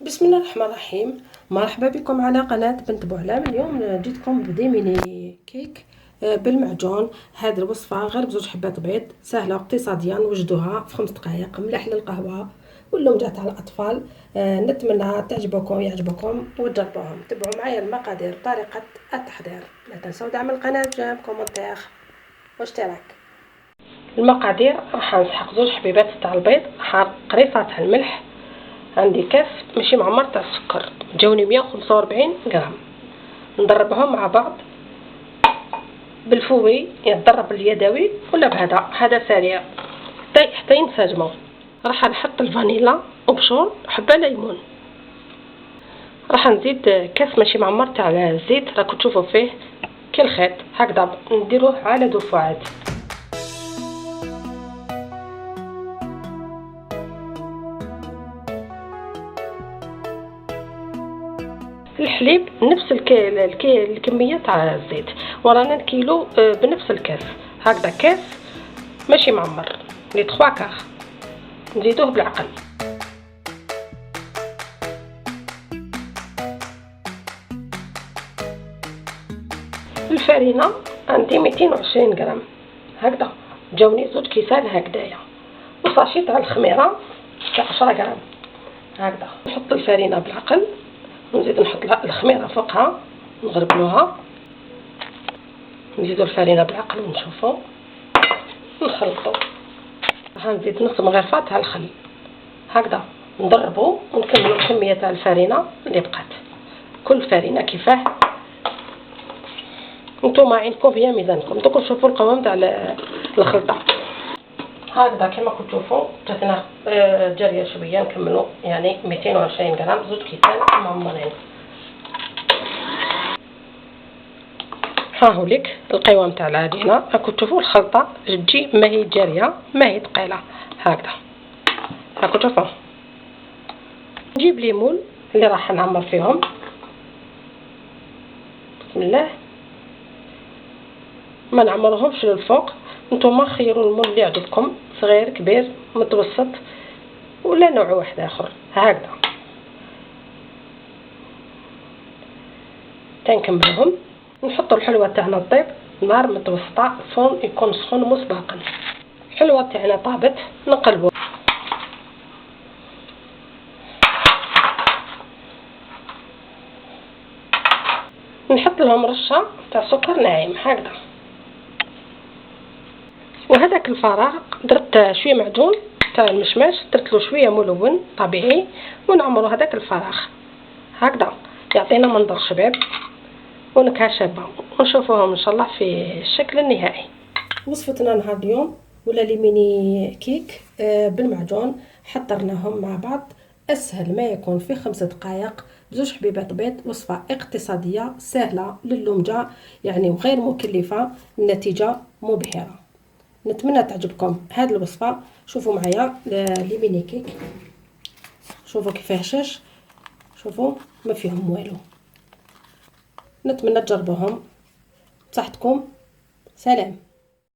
بسم الله الرحمن الرحيم. مرحبا بكم على قناة بنت بوعلام. اليوم جيتكم بديميني كيك بالمعجون. هذه الوصفة غير بزوج حبات بيض، سهلة واقتصادية، نوجدوها في 5 دقائق، مليح للقهوة واللمجة تاع الأطفال. نتمنى تعجبكم يعجبكم وتجربوهم. تبعوا معايا المقادير وطريقة التحضير، لا تنسوا دعم القناة بجيم كومنتير واشتراك. المقادير: راح نسحق 2 حبيبات تاع البيض، قريصة تاع الملح، عندي كاس ماشي معمر تاع السكر، جاوني 145 غرام. نضربهم مع بعض بالفوي، يتضرب اليدوي ولا هذا سريع حتى ينسجموا. راح نحط الفانيلا وبشور حبه ليمون. راح نزيد كاس ماشي معمر تاع الزيت، راكم تشوفوا فيه كي الخيط هكذا، نديروه على دفعات. الحليب نفس الكميه تاع الزيت، ورانا الكيلو بنفس الكاس، هكذا كاس ماشي معمر لي 3 كار، نزيدوه بالعقل. الفرينه عندي 220 غرام، هكذا جاوني 2 كيسان هكذايا، وصاشي تاع الخميره تاع 10 غرام، هكذا. نحط الفرينه بالعقل ونزيد نحط الخميره فوقها، نغربلوها، نزيدو الفرينه بالعقل ونشوفو، نخلطو. غنزيد نص مغرفه تاع الخل، هكذا نضربو ونكملو الكميه تاع الفرينه اللي بقات. كل فرينه كيفاه نتوما عندكم فيها ميزانكم. دوك نشوفوا القوام تاع الخلطه، هكذا كما كنتو تشوفوا جاتنا جاريه شويه. نكملوا يعني 220 غرام، 2 كيسان معمرين. ها هو لك القوام تاع العجينه، راكم تشوفوا الخلطه تجي ما هي جاريه ما هي ثقيله، هكذا راكم تشوفوا. نجيب ليمون اللي راح نعمر فيهم، بسم الله. ما نعمرهمش للفوق، نتوما خيروا المول اللي يعجبكم، صغير كبير متوسط ولا نوع واحد اخر، هكذا تنكملهم. نحطوا الحلوه تاعنا طيب، نار متوسطه، الفرن يكون سخون مسبقا. الحلوه تاعنا طابت، نقلبوا. نحط لهم رشه تاع سكر ناعم، هكذا. وهذاك الفراغ درت شويه معجون تاع المشماش، درت له شويه ملون طبيعي، ونعمروا هذاك الفراغ هكذا، يعطينا منظر شباب ونكهه شابه. ونشوفوهم ان شاء الله في الشكل النهائي. وصفتنا نهار اليوم ولا لي ميني كيك بالمعجون، حضرناهم مع بعض اسهل ما يكون في 5 دقائق، بزوج حبيبات بيض. وصفه اقتصاديه سهله للمجه يعني وغير مكلفه، النتيجه مبهره. نتمنى تعجبكم هذه الوصفه. شوفوا معايا لي ميني كيك، شوفوا كيف هشاش، شوفوا ما فيهم والو. نتمنى تجربوهم. بصحتكم، سلام.